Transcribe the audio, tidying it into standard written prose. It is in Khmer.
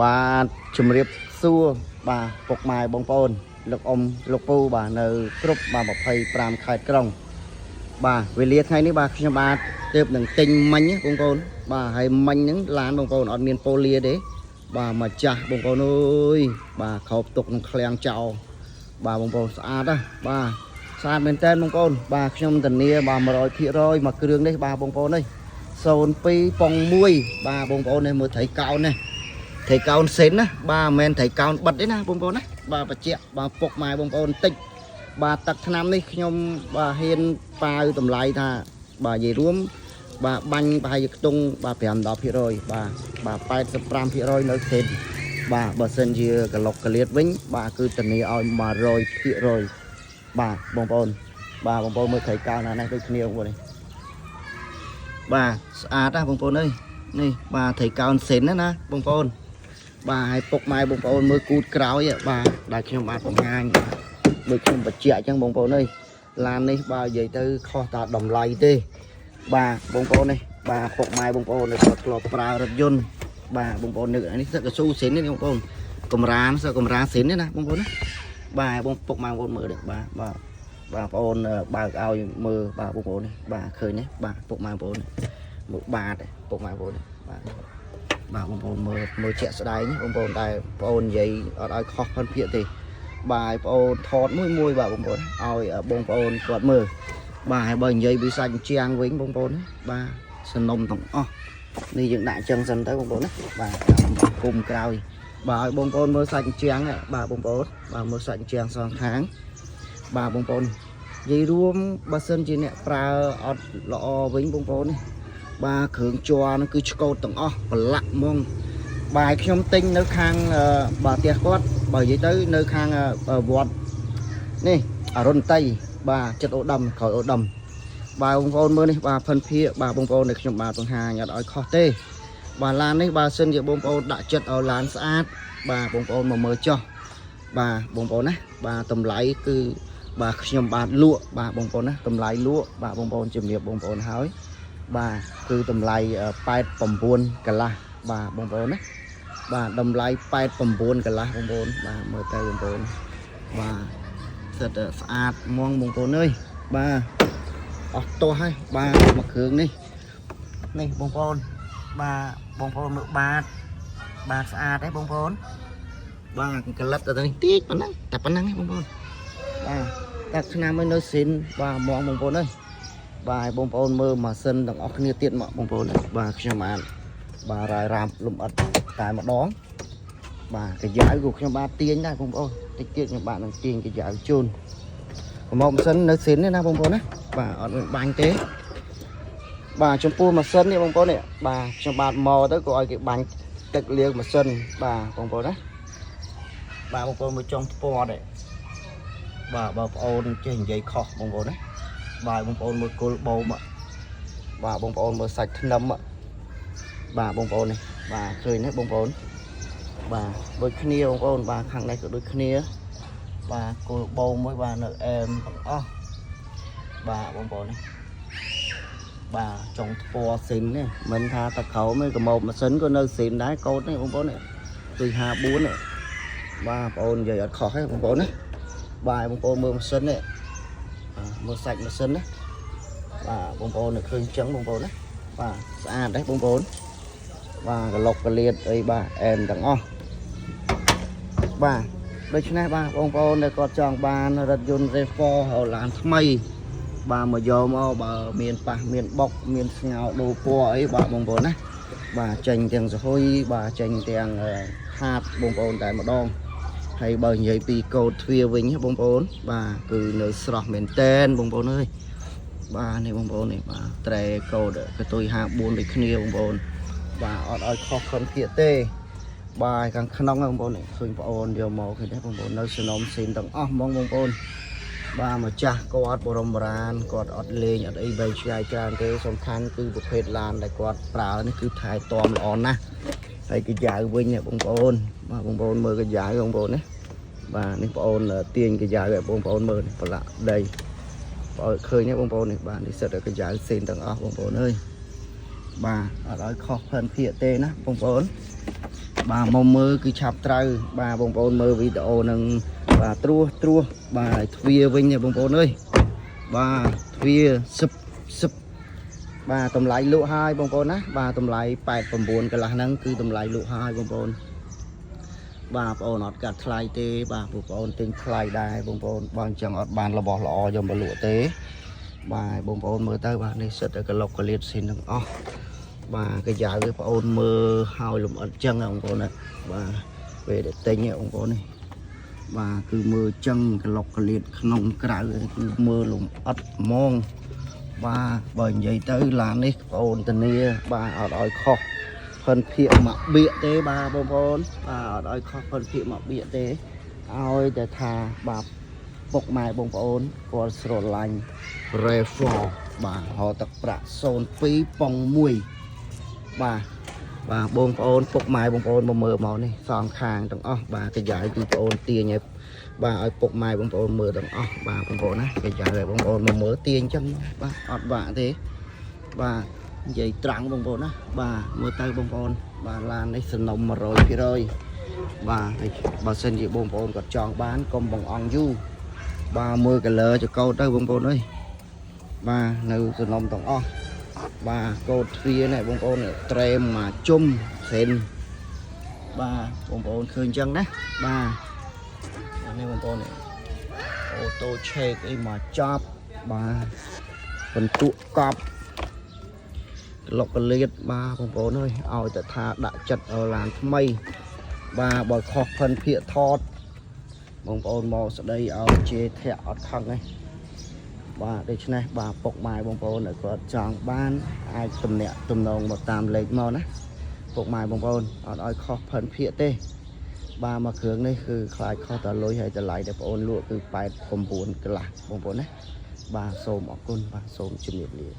បាទជំរាបសួរបាទពុកម៉ែបងប្អូនលោកអ៊ំលោកពូបាទនៅគ្រប់បាទ25ខេត្តក្រុងបាទវេលាថ្ងៃនេះបាទខ្ញុំបាទទើបនឹងទិញមិញបងប្អូនបាទហើយមិញហ្នឹងឡានបងប្អូនអត់មានប៉ូលីទេបាទមកចាស់បងប្អូនអើយបាទខោបទុកក្នុងឃ្លាំងចោលបាទបងប្អូនស្អាតណាបាទស្អាតមែនតើបងប្អូនបាទខ្ញុំធានាបាទ 100% មកគ្រឿងនេះបាទបងប្អូនអើយ02ប៉ុង1បាទបងប្អូននេះមើលត្រីកោណនេះត្រីកោណសេនណាបាទមិនមែនត្រីកោណបិទទេណាបងប្អូនណាបាទបច្ចៈបាទពុកម៉ែបងប្អូនតិចបាទទឹកថ្នាំនេះខ្ញុំបាទហ៊ានប៉ាវតម្លៃថាបាទនិយាយរួមបាទបាញ់ប្រហែលជាខ្ទង់បាទ5-10%បាទ85% នៅសេនបាទបើសិនជាក្លុកកលៀតវិញបាទគឺធានាឲ្យ 100% បាទបងប្អូនបាទបងប្អូនមើលត្រីកោណណានេះដូចគ្នាបងប្អូននេះបាទស្អាតណាបងប្អូនអើយនេះបាទត្រីកោណសេនណាបងប្អូនបាទឲ្យពុកម៉ែបងប្អូនមើលគូតក្រោយបាទដែលខ្ញុំបាទបង្ហាញដូចខ្ញុំបញ្ជាក់អញ្ចឹងបងប្អូនអើយឡាននេះបាទនិយាយទៅខុសតាតម្លៃទេបាទបងប្អូននេះបាទពុកម៉ែបងប្អូនដែលគាត់ធ្លាប់ប្រើរថយន្តបាទបងប្អូននេះនេះសឹកកស៊ូសេននេះបងប្អូនកម្រានសឹកកម្រាសេននេះណាបងប្អូនណាបាទបងពុកម៉ែបងប្អូនមើលនេះបាទបងប្អូនបើកឲ្យមើលបាទបងប្អូននេះបាទឃើញទេបាទពុកម៉ែបងប្អូនមើលបាទពុកម៉ែបងប្អូនបាទបងប្អូនមើលជាក់ស្ដែងបងប្អូនតែបងប្អូននិយាយអត់ឲ្យខុសphânភាគទេបាទបងប្អូនថតមួយបាទបងប្អូនឲ្យបងប្អូនគាត់មើលបាទហើយបើនិយាយពីសាច់ជាងវិញបងប្អូនបាទសំណុំទាំងអស់នេះយើងដាក់ចឹងសិនទៅបងប្អូនណាបាទគុំក្រោយបាទឲ្យបងប្អូនមើលសាច់ជាងបាទបងប្អូនបាទមើលសាច់ជាងសងខាងបាទបងប្អូននិយាយរួមបើសិនជាអ្នកប្រើអត់ល្អវិញបងប្អូននេះបាទគ្រឿងជ័រនោះគឺឆ្កូតទាំងអស់ប្រឡាក់ហ្មងបាទខ្ញុំទិញនៅខាងបាទផ្ទះគាត់បើនិយាយទៅនៅខាងវត្តនេះអរុនតីបាទចិត្តអូដាំក្រោយអូដាំបាទបងប្អូនមើលនេះបាទphânភាគបាទបងប្អូនដែលខ្ញុំបាទបង្ហាញអត់ឲ្យខុសទេបាទឡាននេះបើសិនជាបងប្អូនដាក់ចិត្តឲ្យឡានស្អាតបាទបងប្អូនមកមើលចុះបាទបងប្អូនណាបាទតម្លៃគឺបាទខ្ញុំបាទលក់បាទបងប្អូនណាតម្លៃលក់បាទបងប្អូនជំរាបបងប្អូនហើយបាទគឺតម្លៃ89កន្លះបាទបងប្អូនណាបាទតម្លៃ89កន្លះបងប្អូនបាទមើលទៅបងប្អូនបាទសិតស្អាតហ្មងបងប្អូនអើយបាទអស់ទាស់ហើយបាទមកគ្រឿងនេះបងប្អូនបាទបងប្អូនមើលបាទស្អាតទេបងប្អូនបាទកលិតទៅនេះតិចប៉ុណ្ណឹងតែប៉ុណ្ណឹងទេបងប្អូនបាទតែឆ្នាំឲ្យនៅស៊ីនបាទហ្មងបងប្អូនអើយបាទបងប្អូនមើលម៉ាស៊ីនទាំងអស់គ្នាទៀតមកបងប្អូនបាទខ្ញុំបាទរាយរ៉ាមលំអិតតែម្ដងបាទកាយ៉ាវក៏ខ្ញុំបាទទាញដែរបងប្អូនតិចទៀតខ្ញុំបាទនឹងទាញកាយ៉ាវជូនប្រម៉ូម៉ាស៊ីននៅស៊ីននេះណាបងប្អូនណាបាទអត់មានបាញ់ទេបាទចំពោះម៉ាស៊ីននេះបងប្អូននេះបាទខ្ញុំបាទមកទៅក៏ឲ្យគេបាញ់ទឹកលាងម៉ាស៊ីនបាទបងប្អូនណាបាទបងប្អូនមើលចុងស្ពតទេបាទបងប្អូនចេះនិយាយខុសបងប្អូនណាបាទបងប្អូនមើលគល់បូមបាទបងប្អូនមើលសាច់ធ្នឹមបាទបងប្អូននេះបាទឃើញទេបងប្អូនបាទដូចគ្នាបងប្អូនបាទខាងនេះក៏ដូចគ្នាបាទគល់បូមមួយបាទនៅអែមទាំងអស់បាទបងប្អូននេះបាទចុងស្ពតស៊ីននេះមិនថាតក្រោមទេកម្ោបម៉ាស៊ីនក៏នៅស៊ីនដែរកូននេះបងប្អូននេះគឺ54នេះបាទបងប្អូននិយាយអត់ខុសទេបងប្អូនណាបាទបងប្អូនមើលម៉ាស៊ីននេះមើលសាច់ម៉ាស៊ីនណាបាទបងប្អូននៅឃើញចឹងបងប្អូនណាបាទស្អាតដែរបងប្អូនបាទក្លុកកលៀតអីបាទអែមទាំងអស់បាទដូច្នេះបាទបងប្អូនដែលគាត់ចង់បានរថយន្ត RAV4 ឡានថ្មីបាទមកយកមកបើមានប៉ះមានបុកមានស្ងោដូរពណ៌អីបាទបងប្អូនណាបាទចេញទាំងសហុយបាទចេញទាំងខាតបងប្អូនតែម្ដងហើយបើនិយាយពីកូដទ្វារវិញបងប្អូនបាទគឺនៅស្រស់មែនតែនបងប្អូនអើយបាទនេះបងប្អូននេះបាទត្រែកូដកតុយ54ដូចគ្នាបងប្អូនបាទអត់ឲ្យខុសខុនភាគទេបាទខាងក្នុងបងប្អូននេះឃើញបងប្អូនយកមកឃើញទេបងប្អូននៅសនំស៊ីនទាំងអស់ហ្មងបងប្អូនបាទម្ចាស់គាត់បរមរានគាត់អត់លេងអត់អីបែងឆ្ងាយច្រើនទេសំខាន់គឺប្រភេទឡានដែលគាត់ប្រើនេះគឺថែទាំល្អណាស់ហើយកាយ៉ាវវិញបងប្អូនបាទបងប្អូនមើលកាយ៉ាវបងប្អូនណាបាទនេះបងប្អូនទាញកាយ៉ាវឲ្យបងប្អូនមើលប្រឡាក់ដីបងឃើញទេបងប្អូននេះបាទនេះសិតតែកាយ៉ាវស៊ីនទាំងអស់បងប្អូនអើយបាទអត់ឲ្យខុសផិនភាគទេណាបងប្អូន bà mong mơ cứ chạp trâu bà bông bồn mơ video nâng bà trua bà thuê vinh nha bông bồn ơi bà thuê sụp sụp bà tầm lại lụa hai bông bồn á bà tầm lại bài phẩm buồn cái là nâng cứ tầm lại lụa hai bông bồn bà bồn ọt gạt khai tê bà bồn tên khai đai bông bồn bằng chẳng ọt bàn là bỏ lọ dòng bà lụa tế bà bông bồn mơ tới bà này sật ở cái lọc cái liệt xin nâng bà cái giá cái bông mơ hai lụm ọt chân ông bồn này bà về để tính ông bồn này bà cứ mơ chân cái lọc cái liệt nông cái cứ mơ lụm ọt mong bà bởi vậy tới là này bồn tình yêu bà ở đòi khó phần phiện mặc bịa tế bà bông bồn bà ở đòi khó phần phiện mặc bịa tế ôi để thà bà bốc mai bông bồn của sổ lành rê phò bà họ tập bạc xôn phí bông mùi bà bông bồn bốc mai bông bồn bông mơ màu này xong khang trong ốc bà cái giải cứ bồn tiền nhé bà ở bốc mai bông bồn mơ trong ốc bà bông bồn á cái giải bông bồn mà mơ tiền chân bà ọt vạ thế bà vậy trắng bông bồn á bà mơ tay bông bồn bà làm đấy sân nồng mà rồi bà xin gì bông bồn còn chọn bán công bằng on du bà mơ cái lỡ cho câu tới bông bồn ơi bà nấu sân nồng tổng on bà câu phía này bông bồn này trem mà chung xịn bà bông bồn khơi chân đấy bà này bông bồn này ô tô che cái mà chop bà phần tụ cọp lọc cái liệt ba bông bồn ơi ao tại tha đã chặt ở làng mây bà bỏ khó phần phía thọt bông bồn màu ở đây ao chê thẹo khăn ấy bà đây này bà bọc mai bông bồn ở có chọn ban ai tùm nẹ tùm nông một tam lấy màu ná bọc mai bông bồn ở đây khó phần phía tê bà mà hướng đâyคือคลายข้อตะลอยให้จะไหลแต่บนลวกคือไปผมบุญกระหลักบนนะbà xôm ở côn bà xôm chim nhiệt liệt